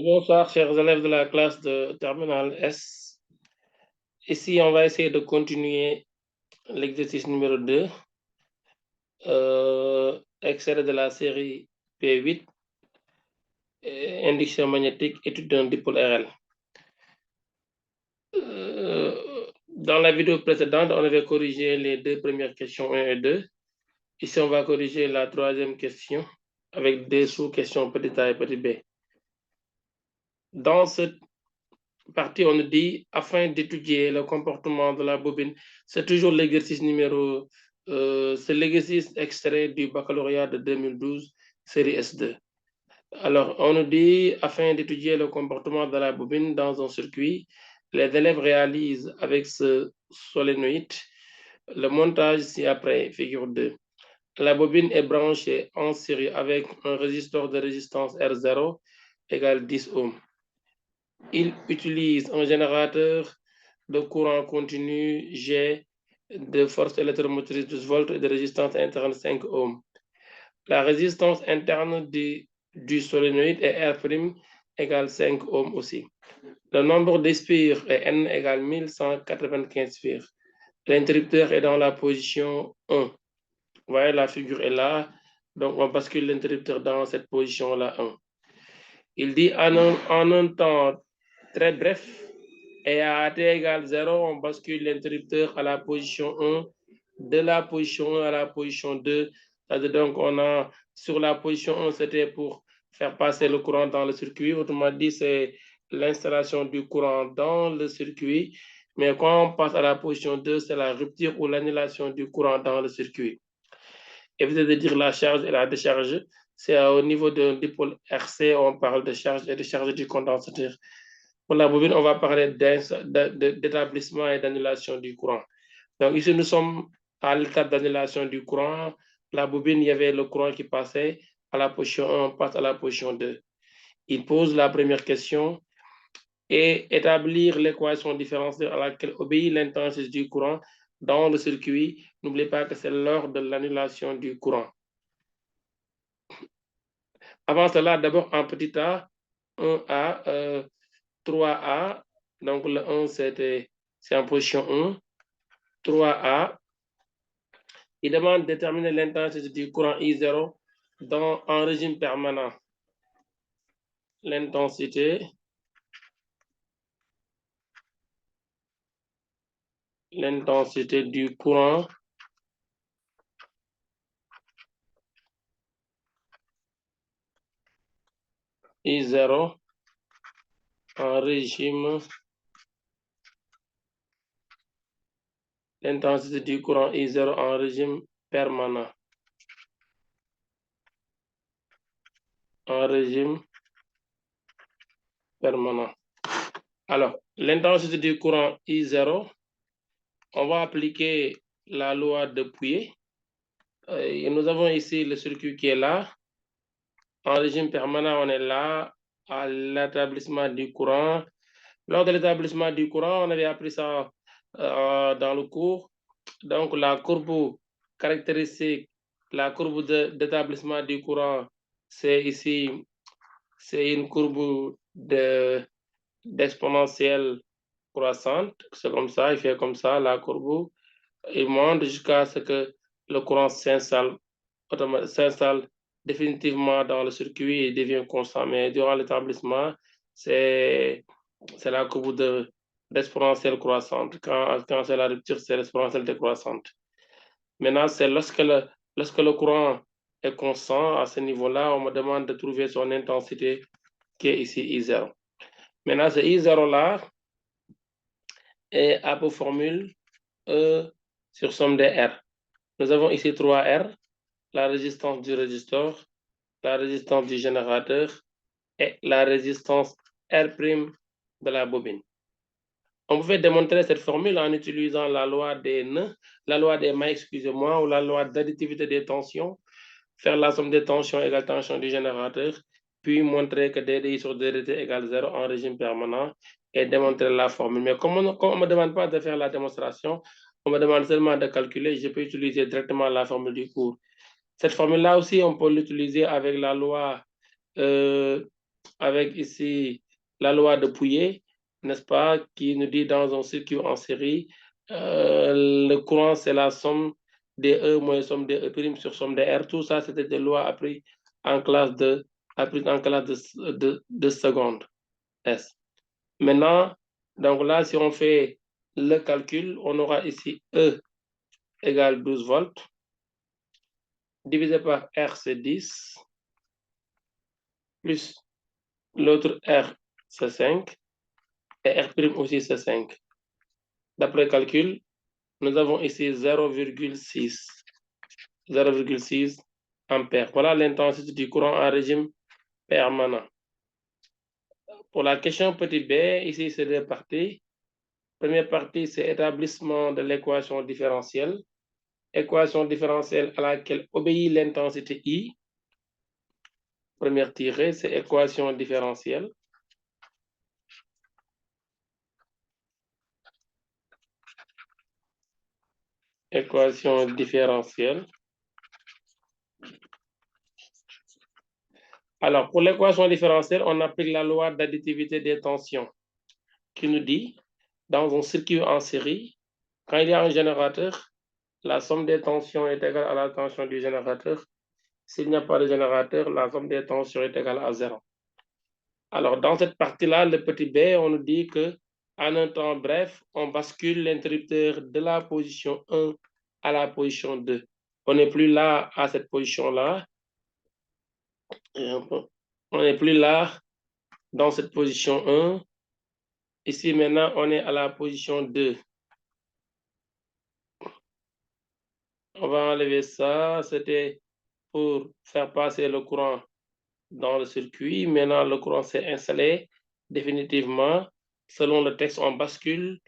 Bonsoir, chers élèves de la classe de terminale S. Ici, on va essayer de continuer l'exercice numéro 2, extrait de la série P8, induction magnétique, étude d'un dipôle RL. Dans la vidéo précédente, on avait corrigé les deux premières questions 1 et 2. Ici, on va corriger la troisième question avec des sous-questions petit a et petit b. Dans cette partie, on nous dit, afin d'étudier le comportement de la bobine, c'est toujours l'exercice numéro, c'est l'exercice extrait du baccalauréat de 2012, série S2. Alors, on nous dit, afin d'étudier le comportement de la bobine dans un circuit, les élèves réalisent avec ce solénoïde le montage ci-après, figure 2. La bobine est branchée en série avec un résisteur de résistance R0 égale 10 ohms. Il utilise un générateur de courant continu G de force électromotrice 12 volts et de résistance interne 5 ohms. La résistance interne du solénoïde est R' égale 5 ohms aussi. Le nombre de spires est N égale 1195 spires. L'interrupteur est dans la position 1. Vous voyez, la figure est là. Donc, on bascule l'interrupteur dans cette position-là 1. Il dit en un temps très bref, et à t égale 0, on bascule l'interrupteur à la position 1, de la position 1 à la position 2. Donc, on a sur la position 1, c'était pour faire passer le courant dans le circuit. Autrement dit, c'est l'installation du courant dans le circuit. Mais quand on passe à la position 2, c'est la rupture ou l'annulation du courant dans le circuit. Évitez de dire la charge et la décharge. C'est au niveau d'un dipôle RC, on parle de charge et de charge du condensateur. Pour la bobine, on va parler d'établissement et d'annulation du courant. Donc ici, nous sommes à l'étape d'annulation du courant. La bobine, il y avait le courant qui passait à la position 1, on passe à la position 2. Il pose la première question et établir l'équation différentielle à laquelle obéit l'intensité du courant dans le circuit. N'oubliez pas que c'est lors de l'annulation du courant. Avant cela, d'abord en petit a, 1A, 3A, donc le 1 c'est en position 1, 3A, il demande de déterminer l'intensité du courant I0 en régime permanent. L'intensité du courant I0 en régime, l'intensité du courant I0 en régime permanent. En régime permanent. Alors, l'intensité du courant I0, on va appliquer la loi de Pouillet. Et nous avons ici le circuit qui est là. En régime permanent, on est là à l'établissement du courant. Lors de l'établissement du courant, on avait appris ça dans le cours. Donc, la courbe caractéristique, la courbe d'établissement du courant, c'est ici, c'est une courbe d'exponentielle croissante. C'est comme ça, il fait comme ça, la courbe. Il monte jusqu'à ce que le courant s'installe définitivement dans le circuit et devient constant. Mais durant l'établissement, c'est la courbe d'exponentielle croissante. Quand c'est la rupture, c'est l'exponentielle décroissante. Maintenant, c'est lorsque le courant est constant à ce niveau-là, on me demande de trouver son intensité qui est ici I0. Maintenant, ce I0-là est à pour formule E sur somme des R. Nous avons ici 3R, la résistance du résisteur, la résistance du générateur et la résistance R' de la bobine. On pouvait démontrer cette formule en utilisant la loi des nœuds, la loi des mailles, excusez-moi, ou la loi d'additivité des tensions, faire la somme des tensions égale tension du générateur, puis montrer que DDI sur DDT égale 0 en régime permanent et démontrer la formule. Mais comme on ne me demande pas de faire la démonstration, on me demande seulement de calculer, je peux utiliser directement la formule du cours. Cette formule-là aussi, on peut l'utiliser avec la loi avec ici la loi de Pouillet, n'est-ce pas, qui nous dit dans un circuit en série, le courant, c'est la somme des E moins somme des E' sur somme des R. Tout ça, c'était des lois apprises en classe de seconde S. Maintenant, donc là, si on fait le calcul, on aura ici E égale 12 volts, divisé par R, c'est 10, plus l'autre R, c'est 5, et R' aussi, c'est 5. D'après calcul, nous avons ici 0,6 ampères. Voilà l'intensité du courant en régime permanent. Pour la question petit b, ici, c'est deux parties. Première partie, c'est établissement de l'équation différentielle. Équation différentielle à laquelle obéit l'intensité I. Première tirée, c'est équation différentielle. Équation différentielle. Alors, pour l'équation différentielle, on applique la loi d'additivité des tensions qui nous dit, dans un circuit en série, quand il y a un générateur, la somme des tensions est égale à la tension du générateur. S'il n'y a pas de générateur, la somme des tensions est égale à 0. Alors, dans cette partie-là, le petit b, on nous dit que en un temps bref, on bascule l'interrupteur de la position 1 à la position 2. On n'est plus là à cette position-là. On n'est plus là dans cette position 1. Ici, maintenant, on est à la position 2. On va enlever ça. C'était pour faire passer le courant dans le circuit. Maintenant, le courant s'est installé définitivement. Selon le texte, on bascule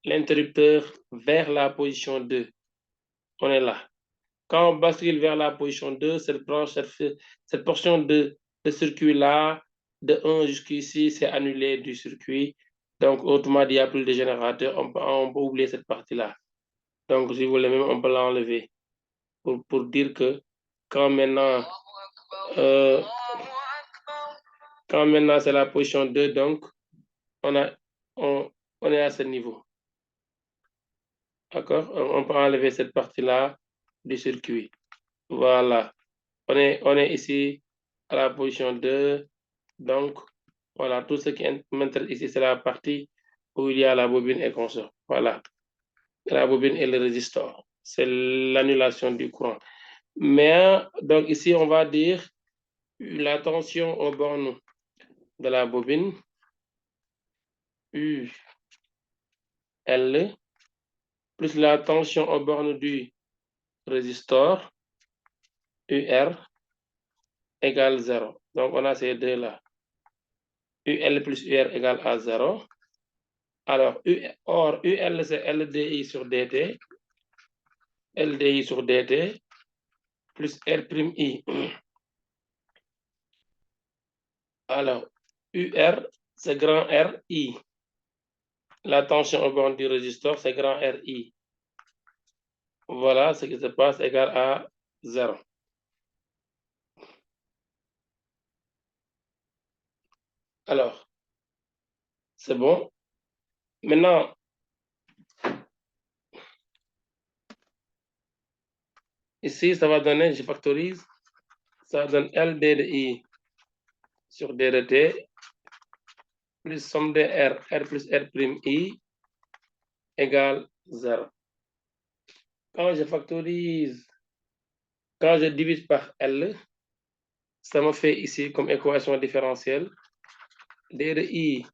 l'interrupteur vers la position 2. On est là. Quand on bascule vers la position 2, cette portion de circuit-là, de 1 jusqu'ici, c'est annulé du circuit. Donc, autrement dit, il n'y a plus de générateur. On peut oublier cette partie-là. Donc, si vous voulez même, on peut l'enlever pour dire que quand maintenant, c'est la position 2, donc, on est à ce niveau. D'accord? On peut enlever cette partie-là du circuit. Voilà. On est ici à la position 2. Donc, voilà, tout ce qui m'intéresse ici, c'est la partie où il y a la bobine et consort. Voilà. La bobine et le résistor. C'est l'annulation du courant. Mais, donc ici, on va dire la tension aux bornes de la bobine, U, L, plus la tension aux bornes du résistor, UR, égale 0. Donc, on a ces deux-là. UL plus UR égale à 0. Alors, UL, c'est LDI sur DT. LDI sur DT plus R'I. Alors, UR, c'est grand RI. La tension au borne du résistor, c'est grand RI. Voilà ce qui se passe égal à 0. Alors, c'est bon. Maintenant, ici, ça va donner, je factorise, ça donne LD de I sur D de T plus somme de R plus R'I égale 0. Quand je factorise, quand je divise par L, ça me fait ici comme équation différentielle D de I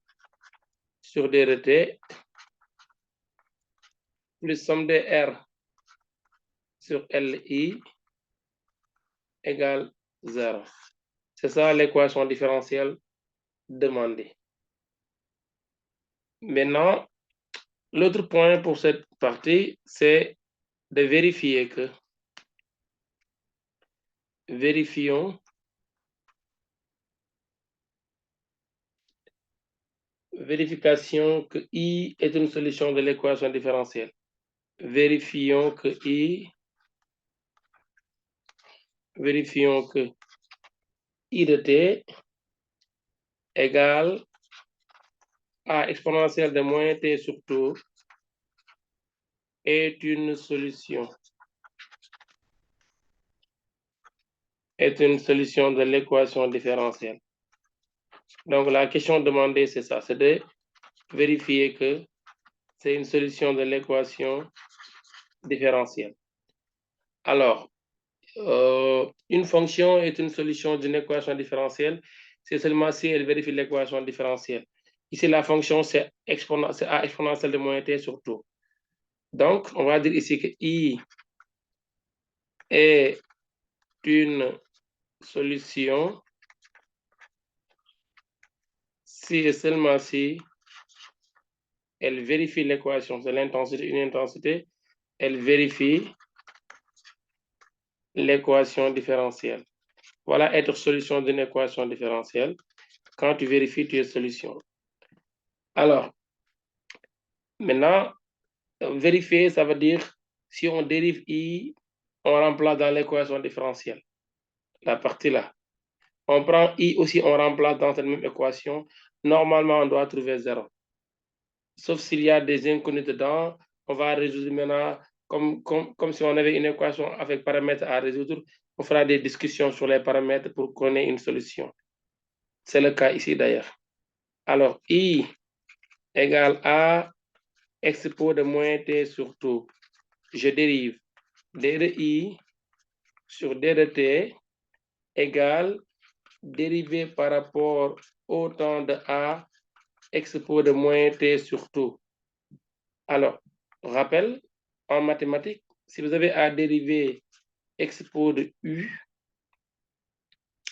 sur D de T plus somme de R sur LI égale 0. C'est ça l'équation différentielle demandée. Maintenant, l'autre point pour cette partie, c'est de vérifier que, vérification que I est une solution de l'équation différentielle. Vérifions que I de T égale A exponentielle de moins t sur taux est une solution. Est une solution de l'équation différentielle. Donc, la question demandée, c'est ça, c'est de vérifier que c'est une solution de l'équation différentielle. Alors, une fonction est une solution d'une équation différentielle, c'est seulement si elle vérifie l'équation différentielle. Ici, la fonction, c'est A exponentielle de moins t sur taux. Donc, on va dire ici que I est une solution si et seulement si elle vérifie l'équation, c'est l'intensité, une intensité, elle vérifie l'équation différentielle. Voilà être solution d'une équation différentielle. Quand tu vérifies, tu es solution. Alors, maintenant, vérifier, ça veut dire si on dérive I, on remplace dans l'équation différentielle. La partie là. On prend I aussi, on remplace dans cette même équation. Normalement, on doit trouver 0. Sauf s'il y a des inconnus dedans, on va résoudre maintenant comme si on avait une équation avec paramètres à résoudre. On fera des discussions sur les paramètres pour qu'on ait une solution. C'est le cas ici d'ailleurs. Alors, I égale A expo de moins t sur taux. Je dérive d de I sur d de t égale dérivé par rapport au temps de A expo de moins t sur taux. Alors, rappel, en mathématiques, si vous avez à dériver expo de U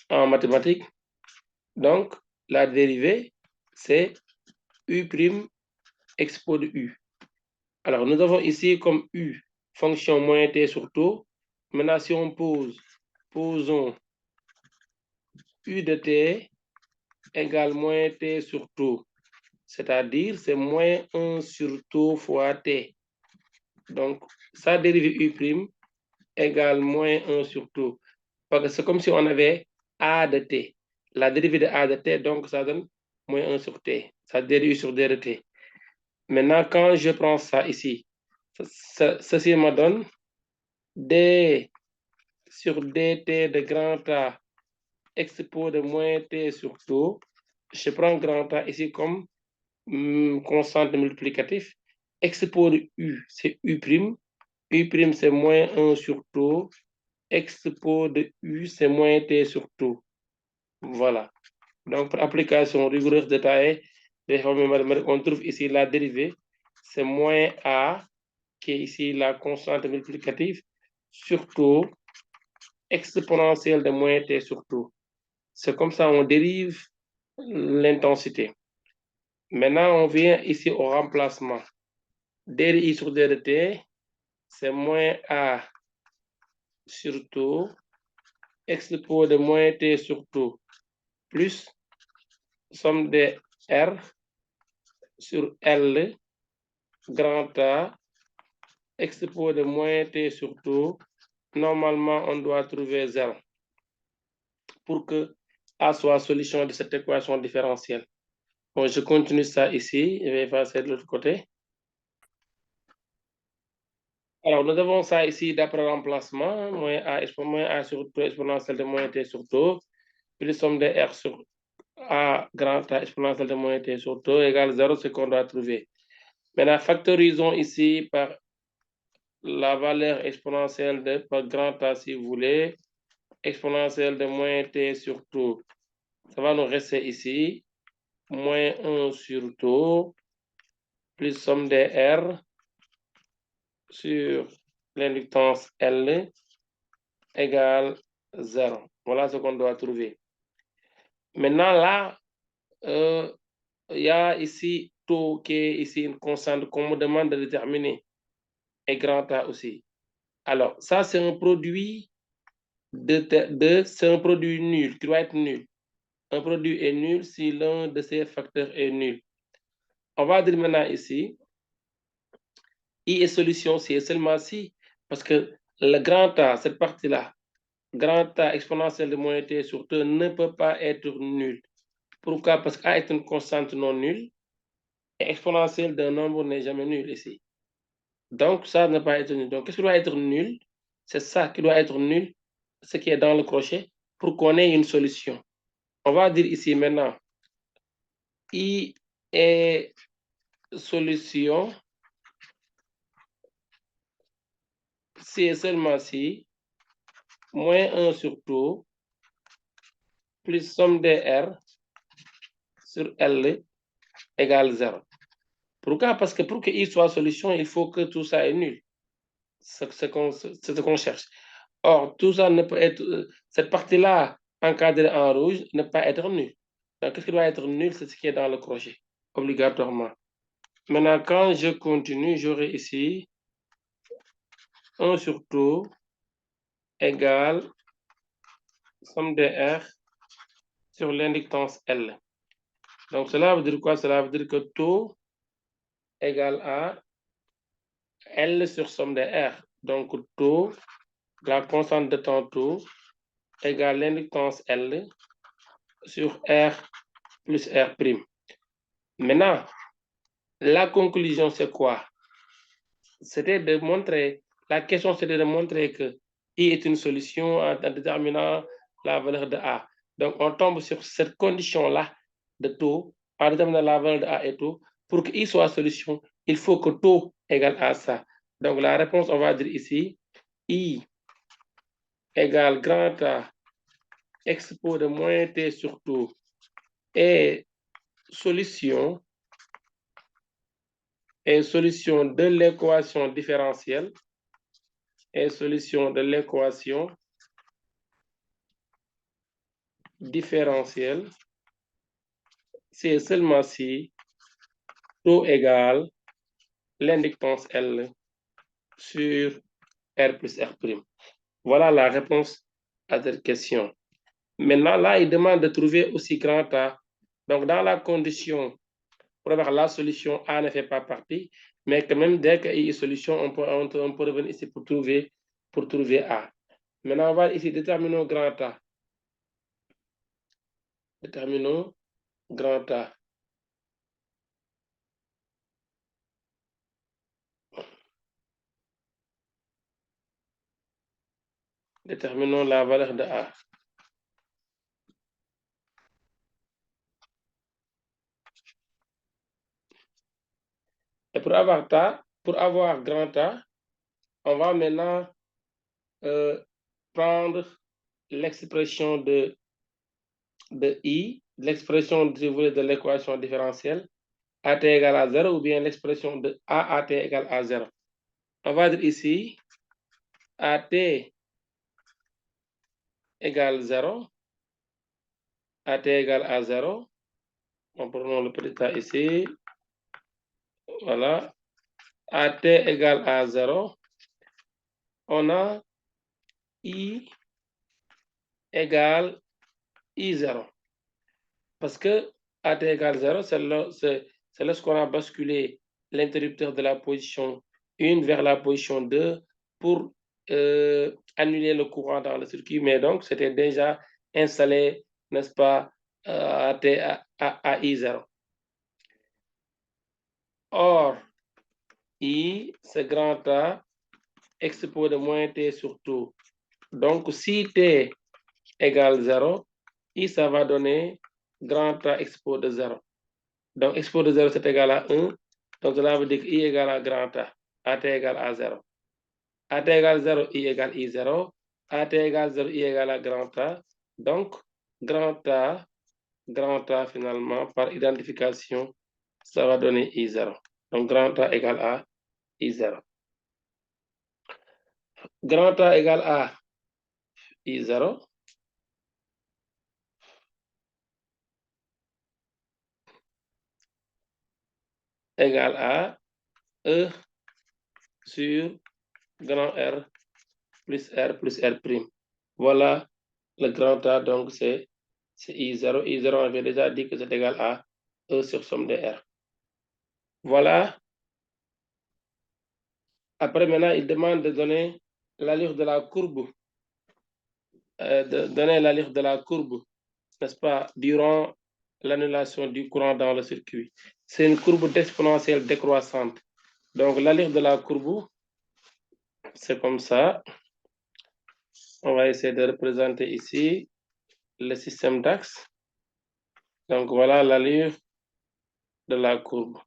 en mathématiques, donc la dérivée, c'est U' expo de U. Alors, nous avons ici comme U, fonction moins t sur taux. Maintenant, si on posons U de t égale moins t sur taux, c'est-à-dire c'est moins 1 sur taux fois t. Donc, sa dérivée U' égale moins 1 sur taux. Parce que c'est comme si on avait A de t. La dérivée de A de t, donc ça donne moins 1 sur t. Ça dérive sur d de t. Maintenant, quand je prends ça ici, ceci me donne d sur dt de grand A expo de moins t sur taux. Je prends grand A ici comme constante multiplicatif. Expo de U, c'est U'. U', c'est moins 1 sur taux. Expo de U, c'est moins t sur taux. Voilà. Donc, pour application rigoureuse détaillée des formules mathématiques, on trouve ici la dérivée. C'est moins A, qui est ici la constante multiplicative, sur taux exponentielle de moins t sur taux. C'est comme ça on dérive l'intensité. Maintenant, on vient ici au remplacement. D de I sur D de T, c'est moins A sur taux, expo de moins T sur taux, plus somme de R sur L, grand A, expo de moins T sur taux. Normalement, on doit trouver 0 pour que A soit solution de cette équation différentielle. Bon, je continue ça ici. Je vais passer de l'autre côté. Alors, nous avons ça ici d'après remplacement. Moins A sur taux exponentielle de moins T sur taux. Plus somme de R sur A grand A exponentielle de moins T sur taux égale 0, ce qu'on doit trouver. Maintenant, factorisons ici par la valeur exponentielle de par grand A, si vous voulez. Exponentielle de moins T sur taux. Ça va nous rester ici. Moins 1 sur taux. Plus somme de R sur l'inductance L égale 0. Voilà ce qu'on doit trouver. Maintenant, là, il y a ici taux qui est ici une constante qu'on me demande de déterminer. Et grand A aussi. Alors, ça, c'est un produit c'est un produit nul, qui doit être nul. Un produit est nul si l'un de ces facteurs est nul. On va dire maintenant ici, I est solution si et seulement si, parce que le grand A, cette partie-là, grand A exponentielle de moins t sur 2 ne peut pas être nul. Pourquoi? Parce que A est une constante non nulle et exponentielle d'un nombre n'est jamais nul ici. Donc, ça ne peut pas être nul. Donc, qu'est-ce qui doit être nul? C'est ça qui doit être nul, ce qui est dans le crochet, pour qu'on ait une solution. On va dire ici maintenant, I est solution si et seulement si moins 1 sur tout plus somme des R sur L égale 0. Pourquoi? Parce que pour que I soit solution, il faut que tout ça est nul. C'est ce qu'on cherche. Or, tout ça ne peut être, cette partie-là encadrée en rouge ne peut pas être nulle. Donc, qu'est-ce qui doit être nul? C'est ce qui est dans le crochet, obligatoirement. Maintenant, quand je continue, j'aurai ici 1 sur tout égale somme des R sur l'inductance L. Donc, cela veut dire quoi? Cela veut dire que tout égale à L sur somme des R. Donc, tout, la constante de temps tout, égale l'inductance L sur R plus R'. Maintenant, la conclusion, c'est quoi? C'était de montrer, la question c'était de montrer que I est une solution en déterminant la valeur de A. Donc, on tombe sur cette condition-là de taux, en déterminant la valeur de A et taux. Pour que I soit solution, il faut que taux égale à ça. Donc, la réponse, on va dire ici, I égale grand A expo de moins T sur taux est solution de l'équation différentielle et solution de l'équation différentielle si et seulement si taux égale l'inductance L sur R plus R'. Voilà la réponse à cette question. Maintenant, là, il demande de trouver aussi grand A. Donc, dans la condition, pour avoir la solution, A ne fait pas partie, mais quand même, dès qu'il y a une solution, on peut revenir ici pour trouver A. Maintenant, on va ici déterminer grand A. Déterminons grand A. Déterminons la valeur de A. Et pour avoir grand A, on va maintenant prendre l'expression de I, l'expression de l'équation différentielle, AT égale à 0, ou bien l'expression de AAT égale à 0. On va dire ici, AT égale 0, AT égale à 0. On prend le petit a ici. Voilà. AT égale à 0. On a I égale I0. Parce que AT égale 0, c'est lorsqu'on a basculé l'interrupteur de la position 1 vers la position 2 pour annuler le courant dans le circuit. Mais donc, c'était déjà installé, n'est-ce pas, à I0. Or, I, c'est grand A, expo de moins T sur tout. Donc, si T égale 0, I, ça va donner grand A expo de 0. Donc, expo de 0, c'est égal à 1. Donc, cela veut dire que I égale à grand A. AT égale à 0. AT égale 0, I égale I0. AT égale 0, I égale à grand A. Donc, grand A finalement, par identification, ça va donner I0. Donc, grand A égale à I0. Grand A égale à I0. Égale à E sur grand R plus R'. Voilà le grand A, donc c'est I0. I0, on avait déjà dit que c'est égal à E sur somme de R. Voilà. Après, maintenant, il demande de donner l'allure de la courbe. De donner l'allure de la courbe, n'est-ce pas, durant l'annulation du courant dans le circuit. C'est une courbe d'exponentielle décroissante. Donc, l'allure de la courbe, c'est comme ça. On va essayer de représenter ici le système d'axe. Donc, voilà l'allure de la courbe.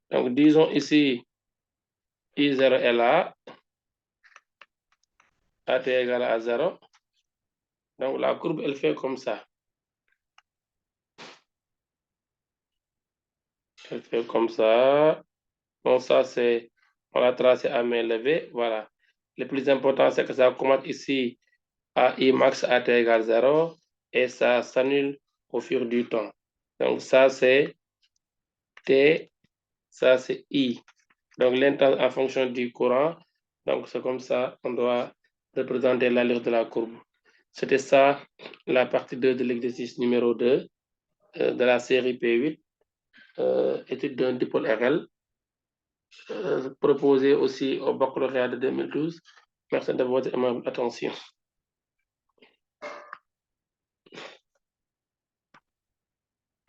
Donc, disons ici, I0 est là, AT égale à 0. Donc, la courbe, elle fait comme ça. Elle fait comme ça. Donc, ça, c'est, on l'a tracé à main levée. Voilà. Le plus important, c'est que ça commence ici à I max AT égale 0 et ça s'annule au fur du temps. Donc, ça, c'est T, ça, c'est I. Donc, l'intensité en fonction du courant. Donc, c'est comme ça qu'on doit représenter l'allure de la courbe. C'était ça, la partie 2 de l'exercice numéro 2 de la série P8, étude d'un dipôle RL, proposé aussi au baccalauréat de 2012. Merci de votre aimable attention.